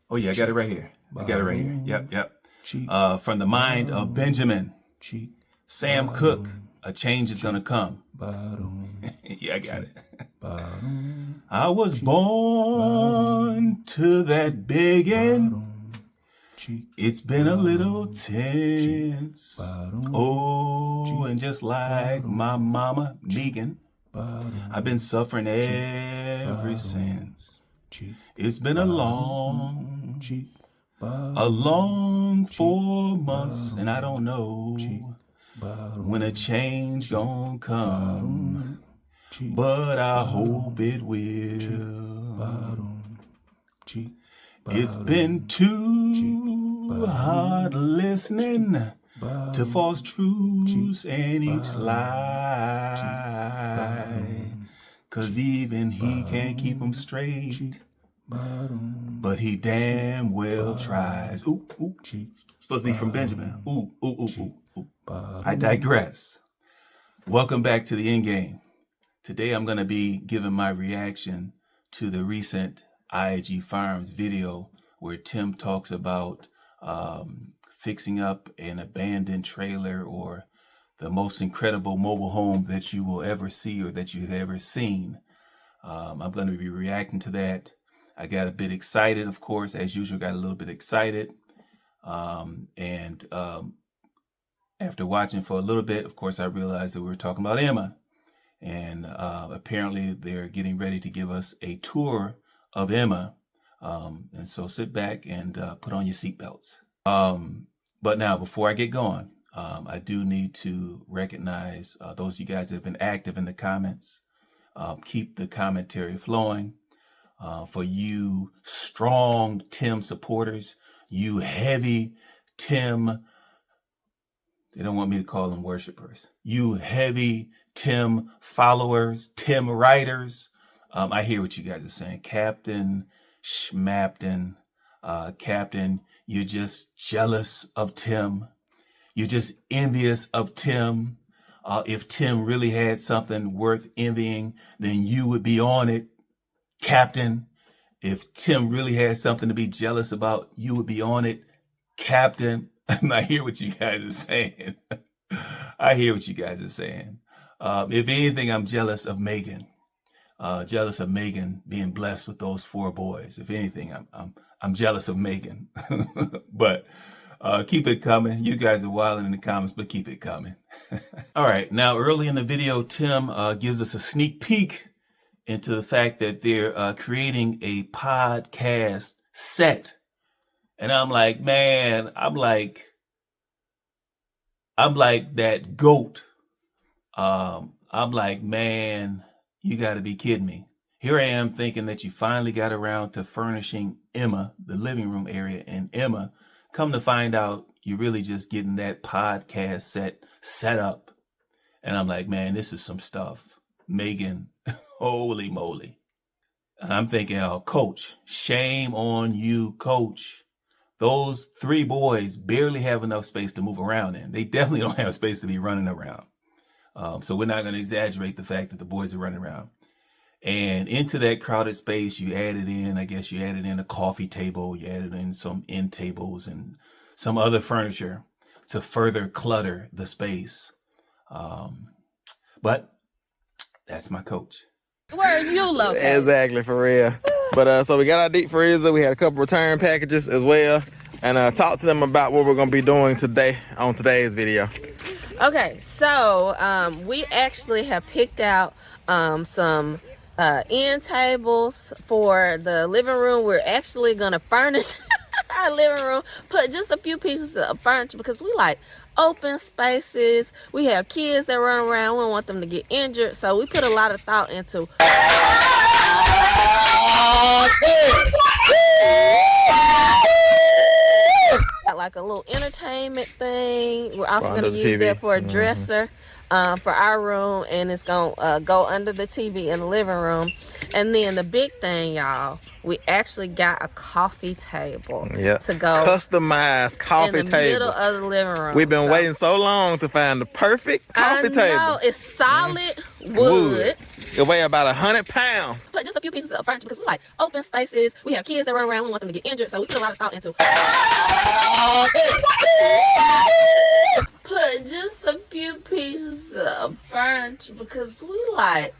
Oh yeah, I got it right here. I got it right here. Yep. From the mind of Benjamin, Sam Cooke, a change is gonna come. Yeah, I got it. I was born to that big end. It's been a little tense. Oh, and just like my mama, Megan, I've been suffering ever since. It's been a long 4 months, and I don't know when a change gon' come, but I hope it will. It's been too hard listening to false truths and each lie, 'cause even he can't keep them straight, but he damn well tries. Ooh, ooh. Supposed to be from Benjamin. Ooh, ooh, ooh, ooh, ooh. I digress. Welcome back to the end game. Today I'm going to be giving my reaction to the recent IAG Farms video where Tim talks about fixing up an abandoned trailer or the most incredible mobile home that you will ever see or that you've ever seen. I'm going to be reacting to that. I got a bit excited, of course, as usual, got a little bit excited. After watching for a little bit, of course, I realized that we were talking about Emma. And apparently they're getting ready to give us a tour of Emma. And so sit back and put on your seatbelts. But now, before I get going, I do need to recognize those of you guys that have been active in the comments. Keep the commentary flowing. For you strong Tim supporters, you heavy Tim, they don't want me to call them worshipers, you heavy Tim followers, Tim writers. I hear what you guys are saying. Captain Schmapton, Captain, you're just jealous of Tim. You're just envious of Tim. If Tim really had something worth envying, then you would be on it, Captain. If Tim really had something to be jealous about, you would be on it, Captain. I hear what you guys are saying. I hear what you guys are saying. If anything, I'm jealous of Megan. Jealous of Megan being blessed with those 4 boys. If anything, I'm jealous of Megan. But keep it coming. You guys are wilding in the comments, but keep it coming. All right. Now, early in the video, Tim gives us a sneak peek into the fact that they're creating a podcast set. And I'm like, man, I'm like that goat. I'm like, man, you got to be kidding me. Here I am thinking that you finally got around to furnishing Emma, the living room area in Emma. Come to find out, you're really just getting that podcast set up. And I'm like, man, this is some stuff. Megan, holy moly. And I'm thinking, oh, coach, shame on you, coach. Those 3 boys barely have enough space to move around in. They definitely don't have space to be running around. So we're not going to exaggerate the fact that the boys are running around. And into that crowded space, you added in a coffee table, you added in some end tables and some other furniture to further clutter the space. But that's my coach. Where are you located? Exactly, for real. But so we got our deep freezer. We had a couple return packages as well, and talk to them about what we're gonna be doing today on today's video. Okay, so we actually have picked out some end tables for the living room. We're actually gonna furnish our living room, put just a few pieces of furniture because we like open spaces. We have kids that run around. We don't want them to get injured, so we put a lot of thought into like a little entertainment thing. We're also going to use that for a dresser for our room, and it's going to go under the TV in the living room. And then the big thing, y'all, we actually got a coffee table to go customized coffee table in the middle of the living room. We've been waiting so long to find the perfect coffee table. It's solid wood. It weigh about 100 pounds. Put just a few pieces of furniture because we like open spaces. We have kids that run around. We want them to get injured, so we put a lot of thought into put just a few pieces of furniture because we like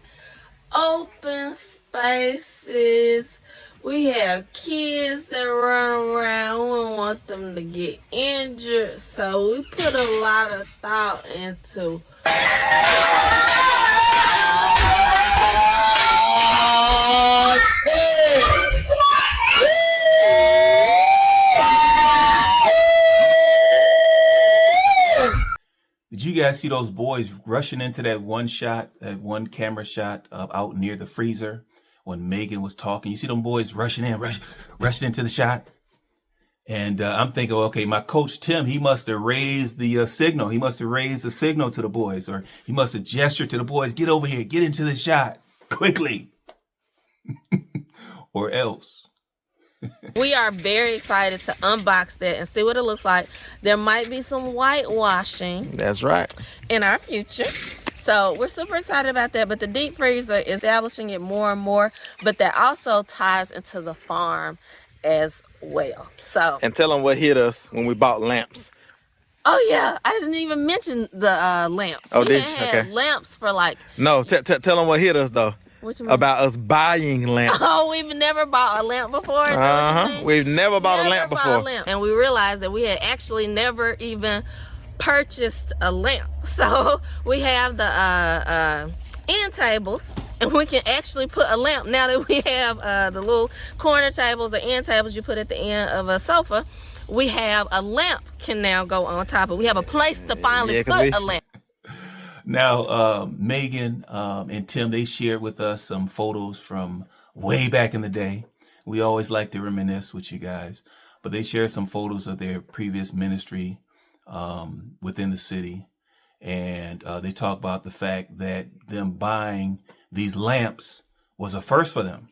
open spaces. We have kids that run around. We don't want them to get injured, so we put a lot of thought into Did you guys see those boys rushing into that one camera shot out near the freezer when Megan was talking? You see them boys rushing into the shot? And I'm thinking, okay, my coach Tim, he must have raised the signal. He must have raised the signal to the boys, or he must have gestured to the boys, get over here, get into the shot quickly. Or else. We are very excited to unbox that and see what it looks like. There might be some whitewashing. That's right. In our future. So we're super excited about that. But the deep freezer is establishing it more and more. But that also ties into the farm as well. So. And tell them what hit us when we bought lamps. Oh yeah, I didn't even mention the lamps. Oh, we did you? had Okay. lamps for like. No, tell them what hit us though. What you mean? About us buying lamps. Oh, we've never bought a lamp before. Is that what you mean? We've never bought a lamp before. And we realized that we had actually never even purchased a lamp. So we have the end tables, and we can actually put a lamp now that we have the little corner tables or end tables you put at the end of a sofa. We have a lamp can now go on top of. We have a place to finally put a lamp. Now, Megan and Tim, they shared with us some photos from way back in the day. We always like to reminisce with you guys, but they shared some photos of their previous ministry within the city. And they talk about the fact that them buying these lamps was a first for them.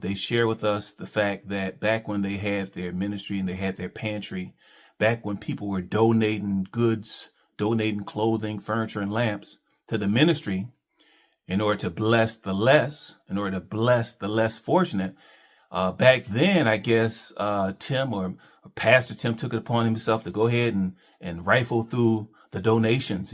They share with us the fact that back when they had their ministry and they had their pantry, back when people were donating goods, donating clothing, furniture, and lamps to the ministry in order to bless the less fortunate. Back then, I guess Tim or Pastor Tim took it upon himself to go ahead and rifle through the donations.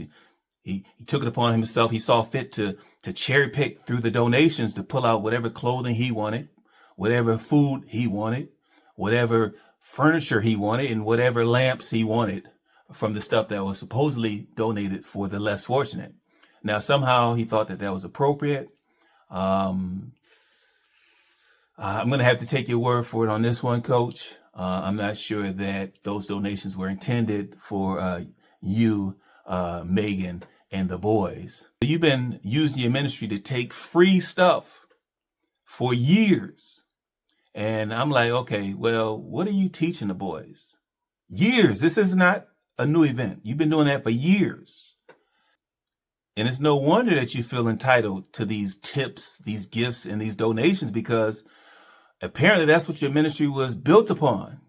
He took it upon himself. He saw fit to cherry pick through the donations to pull out whatever clothing he wanted, whatever food he wanted, whatever furniture he wanted, and whatever lamps he wanted from the stuff that was supposedly donated for the less fortunate. Now, somehow he thought that was appropriate. I'm going to have to take your word for it on this one, Coach. I'm not sure that those donations were intended for you, Megan, and the boys. You've been using your ministry to take free stuff for years. And I'm like, okay, well, what are you teaching the boys? Years. This is not a new event. You've been doing that for years. And it's no wonder that you feel entitled to these tips, these gifts, and these donations, because apparently that's what your ministry was built upon.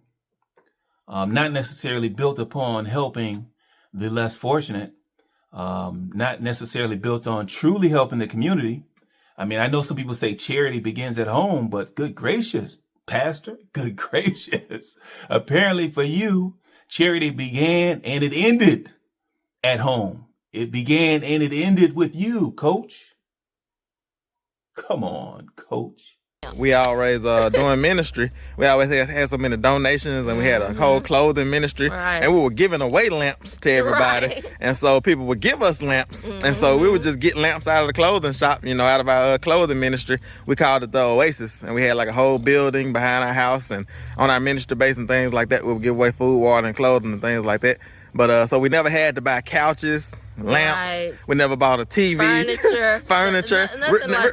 Not necessarily built upon helping the less fortunate, not necessarily built on truly helping the community. I mean, I know some people say charity begins at home, but good gracious, Pastor, good gracious. Apparently for you, charity began and it ended at home. It began and it ended with you, Coach. Come on, Coach. We always doing ministry. We always had so many donations, and we had a whole clothing ministry, and we were giving away lamps to everybody, and so people would give us lamps, and so we would just get lamps out of the clothing shop, out of our clothing ministry. We called it the Oasis, and we had like a whole building behind our house, and on our ministry base and things like that, we would give away food, water, and clothing and things like that. But so we never had to buy couches, lamps. We never bought a TV, furniture,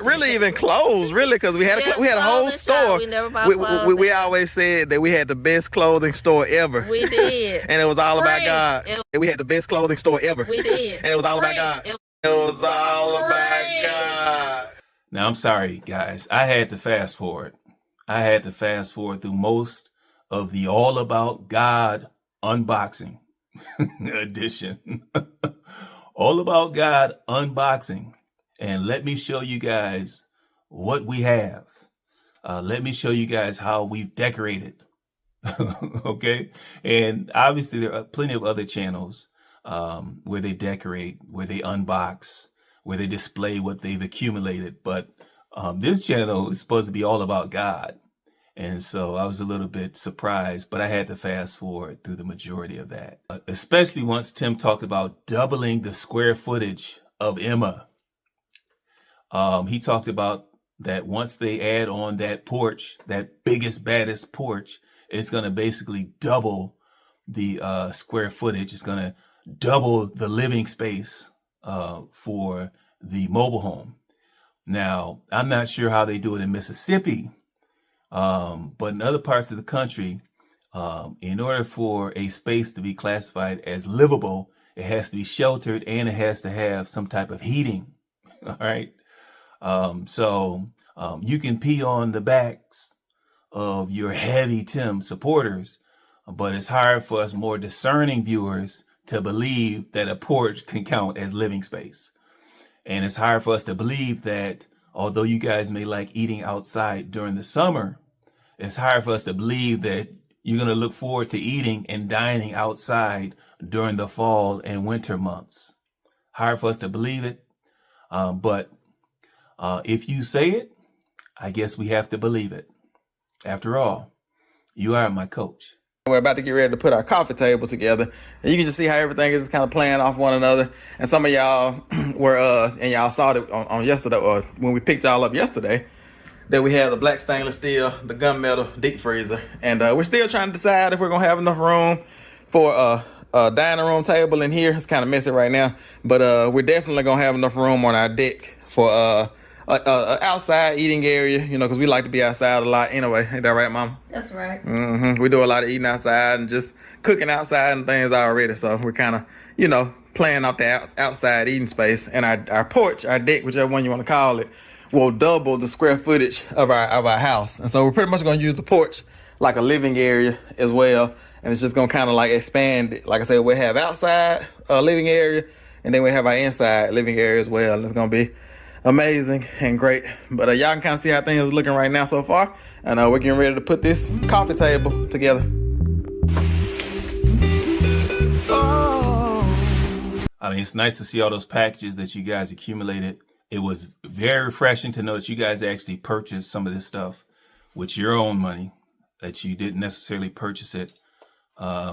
really even clothes, really, because we had a whole store. We never bought clothes. We always said that we had the best clothing store ever. We did. And it was all about God. We had the best clothing store ever. We did. And it was all about God. It was all about God. Now, I'm sorry, guys. I had to fast forward. I had to fast forward through most of the All About God unboxing edition. All About God unboxing. and let me show you guys what we have. Let me show you guys how we've decorated. Okay. And obviously there are plenty of other channels where they decorate, where they unbox, where they display what they've accumulated. But this channel is supposed to be all about God. And so I was a little bit surprised, but I had to fast forward through the majority of that, especially once Tim talked about doubling the square footage of Emma. He talked about that once they add on that porch, that biggest, baddest porch, it's going to basically double the square footage. It's going to double the living space for the mobile home. Now, I'm not sure how they do it in Mississippi, but in other parts of the country, in order for a space to be classified as livable, it has to be sheltered and it has to have some type of heating. All right. So you can pee on the backs of your heavy Tim supporters, but it's hard for us more discerning viewers to believe that a porch can count as living space. And it's hard for us to believe that although you guys may like eating outside during the summer, it's hard for us to believe that you're going to look forward to eating and dining outside during the fall and winter months. Hard for us to believe it. But if you say it, I guess we have to believe it. After all, you are my coach. We're about to get ready to put our coffee table together. And you can just see how everything is kind of playing off one another. And some of y'all were, and y'all saw it on yesterday, or when we picked y'all up yesterday, that we had the black stainless steel, the gunmetal deep freezer. And we're still trying to decide if we're going to have enough room for a dining room table in here. It's kind of messy right now. But we're definitely going to have enough room on our deck for outside eating area, you know, because we like to be outside a lot anyway. Ain't that right, Mama? That's right. We do a lot of eating outside and just cooking outside and things already. So we're kind of, you know, playing out the outside eating space. And our porch, our deck, whichever one you want to call it, will double the square footage of our house. And so we're pretty much going to use the porch like a living area as well. And it's just going to kind of like expand it. Like I said, we'll have outside living area, and then we have our inside living area as well. And it's going to be amazing and great. But y'all can kind of see how things are looking right now so far. And we're getting ready to put this coffee table together. I mean, it's nice to see all those packages that you guys accumulated. It was very refreshing to know that you guys actually purchased some of this stuff with your own money, that you didn't necessarily purchase it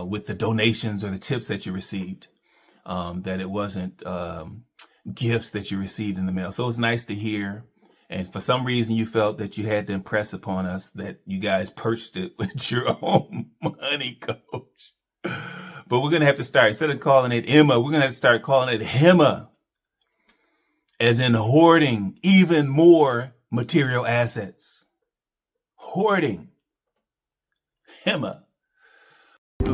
with the donations or the tips that you received, that it wasn't gifts that you received in the mail. So it was nice to hear. And for some reason, you felt that you had to impress upon us that you guys purchased it with your own money, Coach. But we're going to have to start, instead of calling it Emma, we're going to have to start calling it Hema, as in hoarding even more material assets. Hoarding. Hema.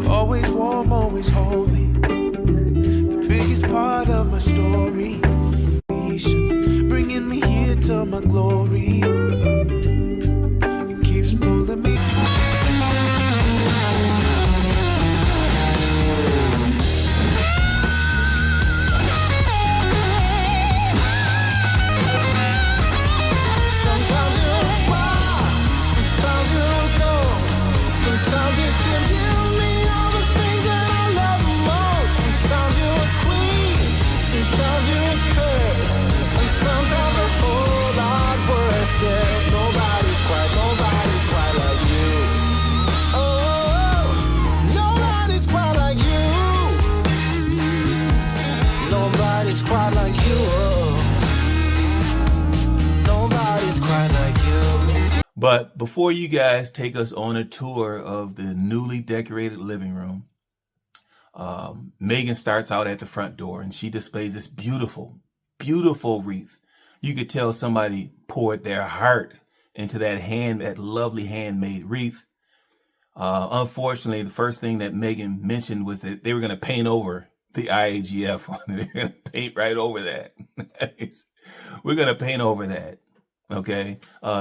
Always warm, always holy. The biggest part of my story. Bringing me here to my glory. It keeps pulling me. But before you guys take us on a tour of the newly decorated living room, Megan starts out at the front door and she displays this beautiful, beautiful wreath. You could tell somebody poured their heart into that lovely handmade wreath. Unfortunately, the first thing that Megan mentioned was that they were going to paint over the IAGF on it. They're going to paint right over that. We're going to paint over that. Okay.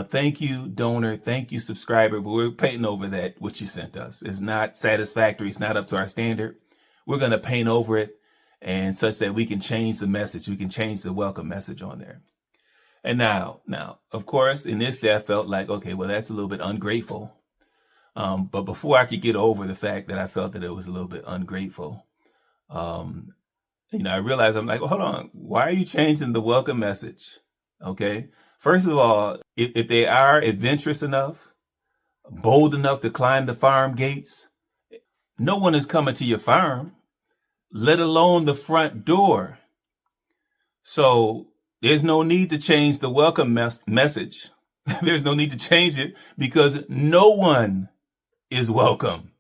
Thank you, donor. Thank you, subscriber. But we're painting over that, what you sent us. It's not satisfactory. It's not up to our standard. We're going to paint over it, and such that we can change the message. We can change the welcome message on there. And now, of course, in this day, I felt like, okay, well, that's a little bit ungrateful. But before I could get over the fact that I felt that it was a little bit ungrateful, I realized, I'm like, well, hold on, why are you changing the welcome message? Okay. First of all, if they are adventurous enough, bold enough to climb the farm gates, no one is coming to your farm, let alone the front door. So there's no need to change the welcome message. There's no need to change it because no one is welcome.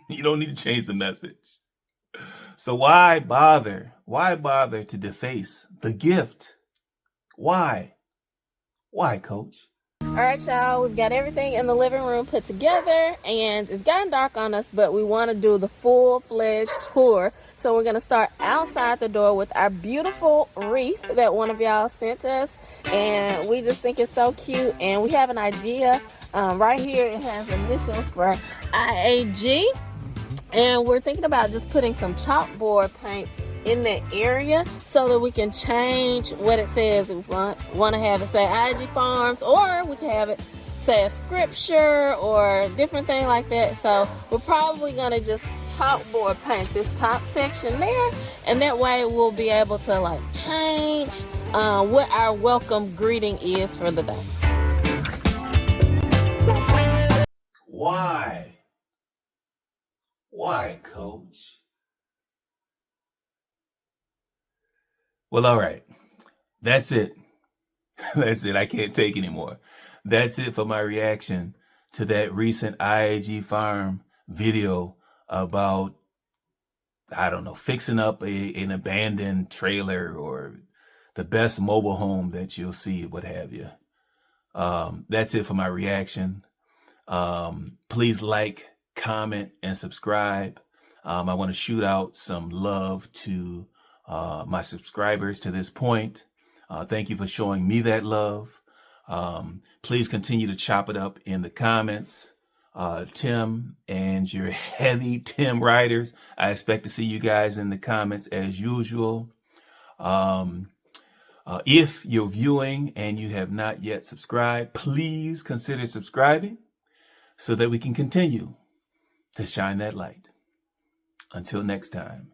You don't need to change the message. So why bother? Why bother to deface the gift? Why? Why, Coach? All right, y'all, we've got everything in the living room put together, and it's gotten dark on us, but we want to do the full-fledged tour. So we're going to start outside the door with our beautiful wreath that one of y'all sent us, and we just think it's so cute. And we have an idea. Right here, it has initials for IAG, and we're thinking about just putting some chalkboard paint in that area so that we can change what it says. If we want to have it say IAG Farms, or we can have it say a scripture or a different thing like that. So we're probably going to just chalkboard paint this top section there, and that way we'll be able to like change what our welcome greeting is for the day. Why, Coach? Well, all right. That's it. That's it. I can't take anymore. That's it for my reaction to that recent IAG Farm video about, I don't know, fixing up an abandoned trailer or the best mobile home that you'll see, what have you. That's it for my reaction. Please like, comment, and subscribe. I want to shoot out some love to my subscribers to this point. Thank you for showing me that love. Please continue to chop it up in the comments. Tim and your heavy Tim riders, I expect to see you guys in the comments as usual. If you're viewing and you have not yet subscribed, please consider subscribing so that we can continue to shine that light. Until next time.